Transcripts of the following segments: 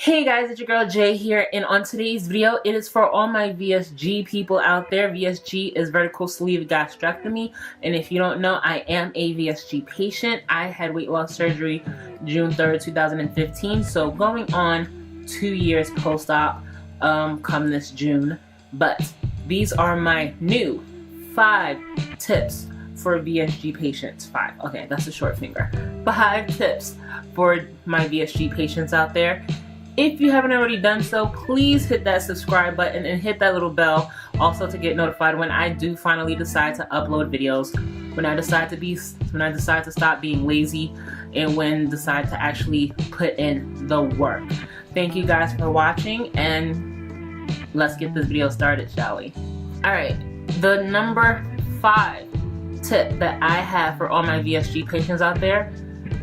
Hey guys, it's your girl Jay here, and on today's video, it is for all my VSG people out there. VSG is vertical sleeve gastrectomy, and if you don't know, I am a VSG patient. I had weight loss surgery June 3rd, 2015, so going on 2 years post-op come this June. But these are my new 5 tips for VSG patients. 5, okay, that's a short finger. 5 tips for my VSG patients out there. If you haven't already done so, please hit that subscribe button and hit that little bell also to get notified when I do finally decide to upload videos, when I decide to stop being lazy, and when I decide to actually put in the work. Thank you guys for watching, and let's get this video started, shall we? Alright, the number 5 tip that I have for all my VSG patients out there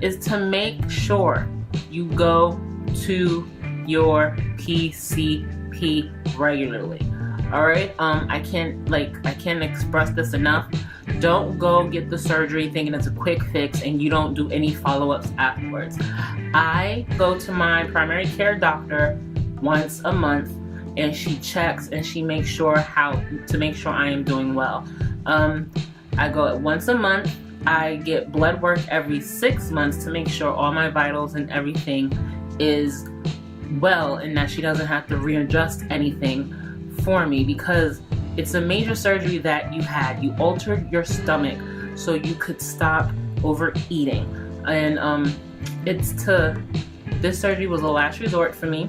is to make sure you go to your PCP regularly. Alright, I can't express this enough. Don't go get the surgery thinking it's a quick fix and you don't do any follow-ups afterwards. I go to my primary care doctor once a month, and she checks and she makes sure to make sure I am doing well. I go once a month. I get blood work every 6 months to make sure all my vitals and everything is well, and that she doesn't have to readjust anything for me, because it's a major surgery that you had. You altered your stomach so you could stop overeating, and this surgery was a last resort for me,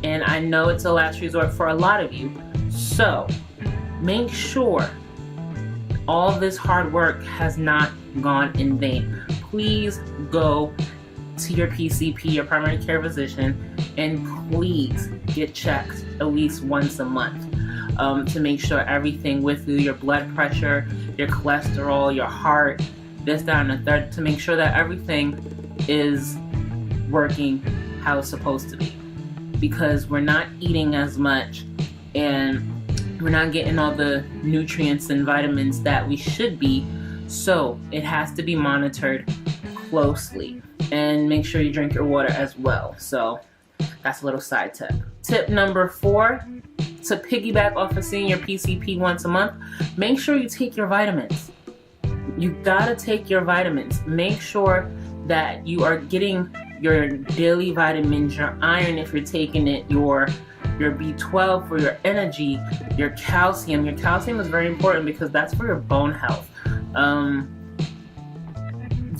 and I know it's a last resort for a lot of you. So make sure all this hard work has not gone in vain. Please go to your PCP, your primary care physician, and please get checked at least once a month to make sure everything with you, your blood pressure, your cholesterol, your heart, this, that, and the third, to make sure that everything is working how it's supposed to be. Because we're not eating as much and we're not getting all the nutrients and vitamins that we should be, so it has to be monitored closely. And make sure you drink your water as well. So that's a little side tip. Tip number 4, to piggyback off of seeing your PCP once a month, make sure you take your vitamins. You gotta take your vitamins. Make sure that you are getting your daily vitamins, your iron if you're taking it, your B12 for your energy, your calcium. Your calcium is very important because that's for your bone health.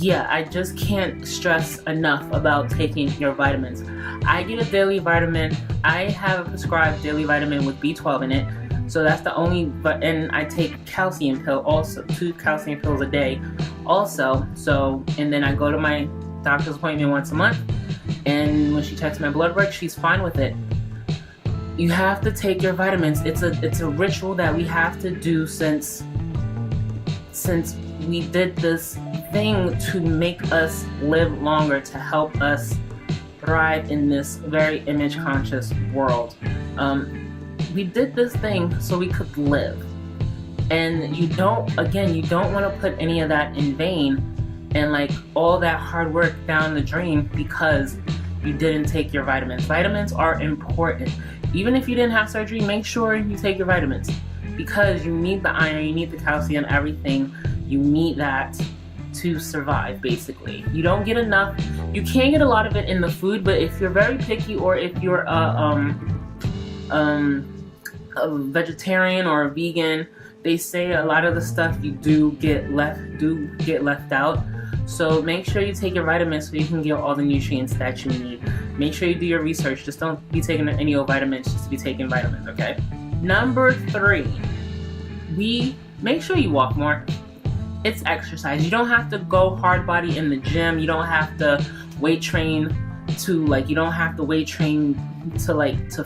Yeah, I just can't stress enough about taking your vitamins. I get a daily vitamin. I have a prescribed daily vitamin with B12 in it. So that's the only, and I take calcium pill also, 2 calcium pills a day also. So, and then I go to my doctor's appointment once a month, and when she checks my blood work, she's fine with it. You have to take your vitamins. It's a ritual that we have to do since we did this thing to make us live longer, to help us thrive in this very image conscious world. We did this thing so we could live, and you don't want to put any of that in vain and like all that hard work down the drain because you didn't take your vitamins. Vitamins are important. Even if you didn't have surgery, make sure you take your vitamins, because you need the iron, you need the calcium, everything. You need that to survive, basically. You don't get enough. You can get a lot of it in the food, but if you're very picky, or if you're a vegetarian or a vegan, they say a lot of the stuff you do get left out. So make sure you take your vitamins so you can get all the nutrients that you need. Make sure you do your research. Just don't be taking any old vitamins just to be taking vitamins, okay? Number 3, make sure you walk more. It's exercise. You don't have to go hard body in the gym. You don't have to weight train to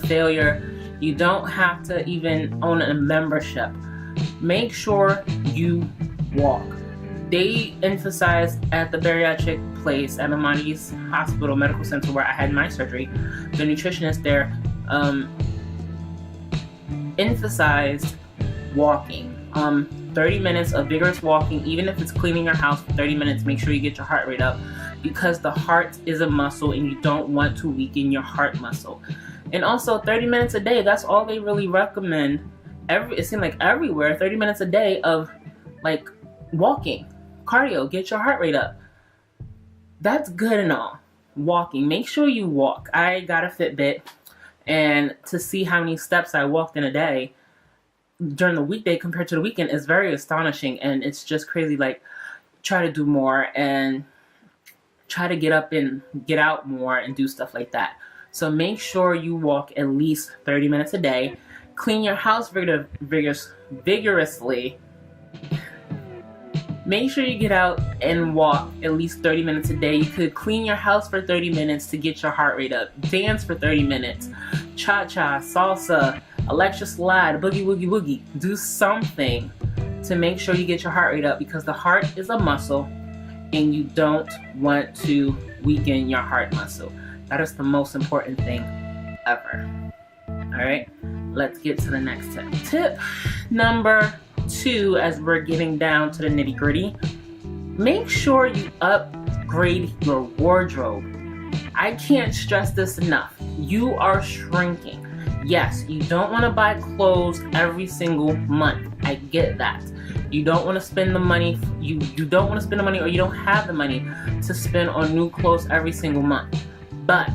failure. You don't have to even own a membership. Make sure you walk. They emphasized at the bariatric place at Ebates Hospital Medical Center where I had my surgery, the nutritionist there emphasized walking. 30 minutes of vigorous walking, even if it's cleaning your house for 30 minutes, make sure you get your heart rate up. because the heart is a muscle and you don't want to weaken your heart muscle. And also 30 minutes a day, that's all they really recommend. It seems like everywhere, 30 minutes a day of like walking, cardio, get your heart rate up. That's good and all. Walking, make sure you walk. I got a Fitbit, and to see how many steps I walked in a day during the weekday compared to the weekend is very astonishing, and it's just crazy. Like, try to do more and try to get up and get out more and do stuff like that. So make sure you walk at least 30 minutes a day. Clean your house vigorously. Make sure you get out and walk at least 30 minutes a day. You could clean your house for 30 minutes to get your heart rate up. Dance for 30 minutes. Cha-cha, salsa, electric slide, boogie, woogie, woogie. Do something to make sure you get your heart rate up, because the heart is a muscle and you don't want to weaken your heart muscle. That is the most important thing ever. Alright, let's get to the next tip. Tip number 2, as we're getting down to the nitty gritty, make sure you upgrade your wardrobe. I can't stress this enough. You are shrinking. Yes, you don't want to buy clothes every single month. I get that. You don't want to spend the money. You don't want to spend the money, or you don't have the money to spend on new clothes every single month. But,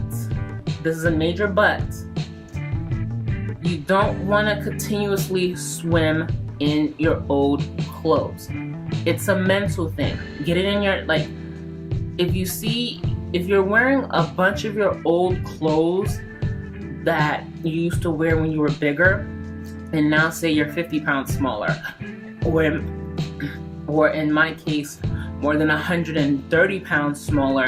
this is a major but, you don't want to continuously swim in your old clothes. It's a mental thing. Get it in your, like, if you're wearing a bunch of your old clothes that you used to wear when you were bigger, and now say you're 50 pounds smaller, or in my case, more than 130 pounds smaller,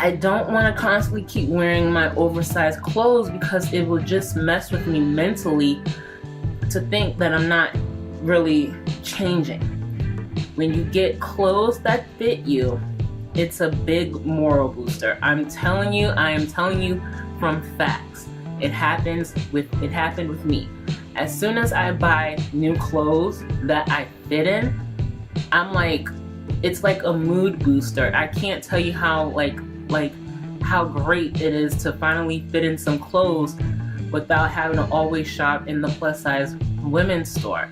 I don't want to constantly keep wearing my oversized clothes, because it will just mess with me mentally to think that I'm not really changing. When you get clothes that fit you, it's a big moral booster. I am telling you from facts. It happened with me. As soon as I buy new clothes that I fit in, I'm like, it's like a mood booster. I can't tell you how how great it is to finally fit in some clothes without having to always shop in the plus size women's store.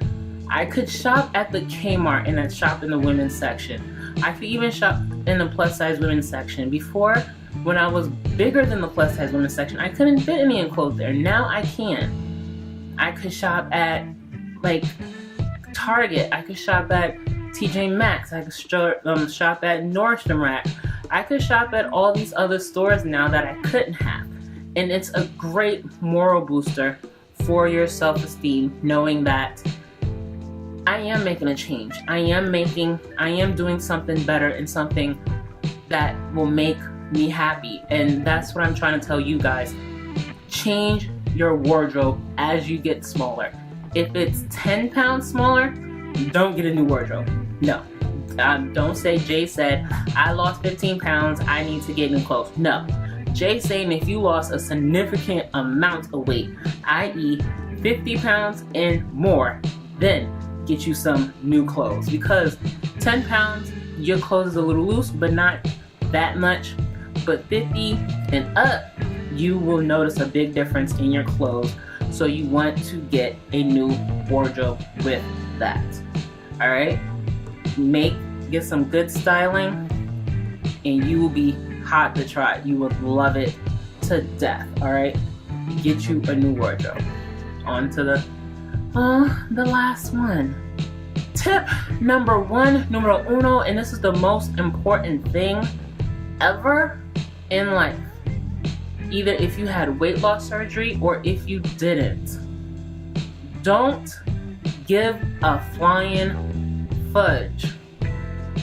I could shop at the Kmart and then shop in the women's section. I could even shop in the plus size women's section. Before, when I was bigger than the plus size women's section, I couldn't fit any clothes there. Now I can. I could shop at like Target. I could shop at TJ Maxx. I could shop at Nordstrom Rack. I could shop at all these other stores now that I couldn't have. And it's a great moral booster for your self-esteem, knowing that I am making a change. I am doing something better and something that will make me happy. And that's what I'm trying to tell you guys. Change your wardrobe as you get smaller. If it's 10 pounds smaller, don't get a new wardrobe. No. Don't say Jay said, I lost 15 pounds, I need to get new clothes. No. Jay saying if you lost a significant amount of weight, i.e. 50 pounds and more, then get you some new clothes. Because 10 pounds, your clothes is a little loose, but not that much. But 50 and up, you will notice a big difference in your clothes. So you want to get a new wardrobe with that. Alright? Get some good styling, and you will be hot to try. You will love it to death. Alright? Get you a new wardrobe. On to the last one. Tip number 1, numero uno, and this is the most important thing ever in life. Either if you had weight loss surgery or if you didn't. Don't give a flying fudge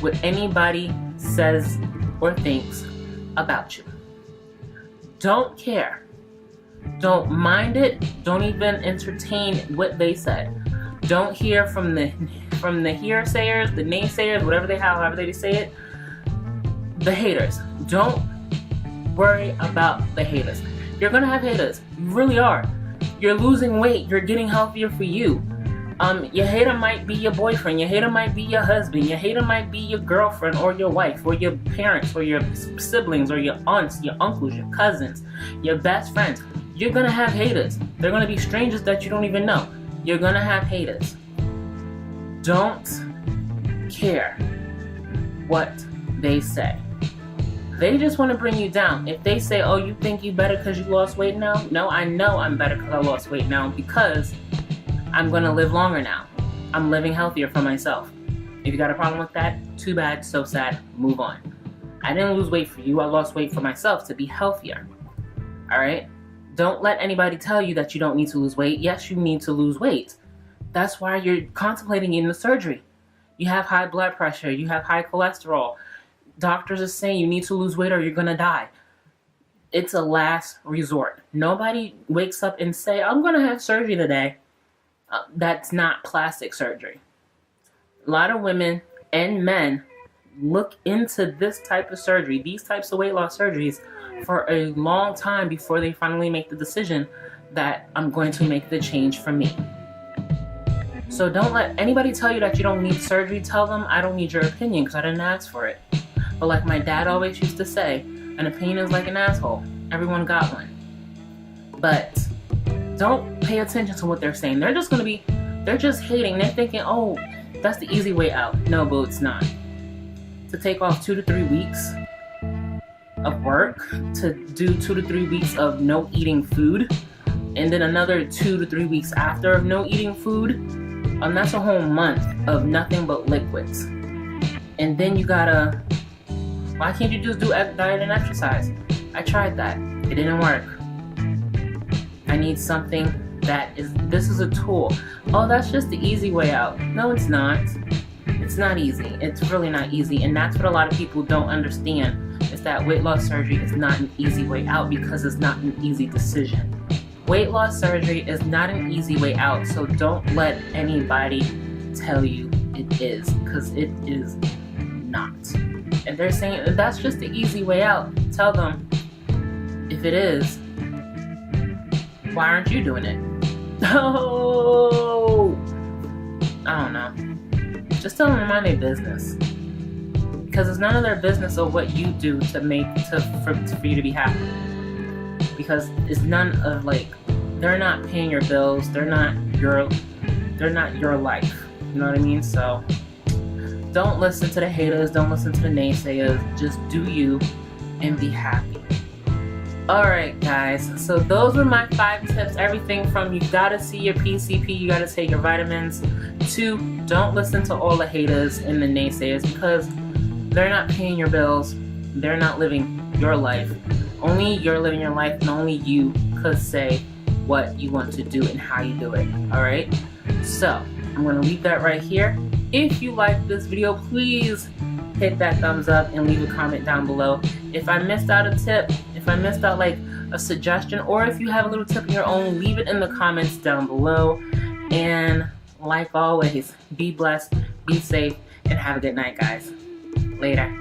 what anybody says or thinks about you. Don't care. Don't mind it. Don't even entertain what they said. Don't hear from the hearsayers, the naysayers, whatever they have, however they say it. The haters. Don't worry about the haters. You're gonna have haters. You really are. You're losing weight. You're getting healthier for you. Your hater might be your boyfriend, your hater might be your husband, your hater might be your girlfriend or your wife or your parents or your siblings or your aunts, your uncles, your cousins, your best friends. You're gonna have haters. They're gonna be strangers that you don't even know. You're gonna have haters. Don't care what they say. They just want to bring you down. If they say, oh, you think you better because you lost weight now? No, I know I'm better because I lost weight now because I'm going to live longer now. I'm living healthier for myself. If you got a problem with that, too bad, so sad, move on. I didn't lose weight for you. I lost weight for myself to be healthier. All right? Don't let anybody tell you that you don't need to lose weight. Yes, you need to lose weight. That's why you're contemplating getting the surgery. You have high blood pressure. You have high cholesterol. Doctors are saying you need to lose weight or you're going to die. It's a last resort. Nobody wakes up and say, I'm going to have surgery today. That's not plastic surgery. A lot of women and men look into this type of surgery, these types of weight loss surgeries, for a long time before they finally make the decision that I'm going to make the change for me. So don't let anybody tell you that you don't need surgery. Tell them, I don't need your opinion because I didn't ask for it. But like my dad always used to say, an opinion is like an asshole. Everyone got one. But don't pay attention to what they're saying. They're just hating. They're thinking, oh, that's the easy way out. No, boo, it's not. To take off 2 to 3 weeks of work, to do 2 to 3 weeks of no eating food, and then another 2 to 3 weeks after of no eating food, that's a whole month of nothing but liquids. And then you gotta, why can't you just do diet and exercise? I tried that. It didn't work. I need something this is a tool. Oh, that's just the easy way out. No, it's not. It's not easy. It's really not easy. And that's what a lot of people don't understand, is that weight loss surgery is not an easy way out because it's not an easy decision. Weight loss surgery is not an easy way out, so don't let anybody tell you it is, because it is not. If they're saying that's just the easy way out, tell them, if it is, why aren't you doing it? Oh, I don't know. Just tell them to mind their business, because it's none of their business of what you do for you to be happy. Because it's none of, they're not paying your bills. They're not your life. You know what I mean? So don't listen to the haters. Don't listen to the naysayers. Just do you and be happy. Alright guys, so those were my 5 tips. Everything from you gotta see your PCP, you gotta take your vitamins, to don't listen to all the haters and the naysayers, because they're not paying your bills. They're not living your life. Only you're living your life, and only you could say what you want to do and how you do it. Alright? So, I'm going to leave that right here. If you like this video, please hit that thumbs up and leave a comment down below. If I missed out a tip, if I missed out a suggestion, or if you have a little tip of your own, leave it in the comments down below. And like always, be blessed, be safe, and have a good night, guys. Later.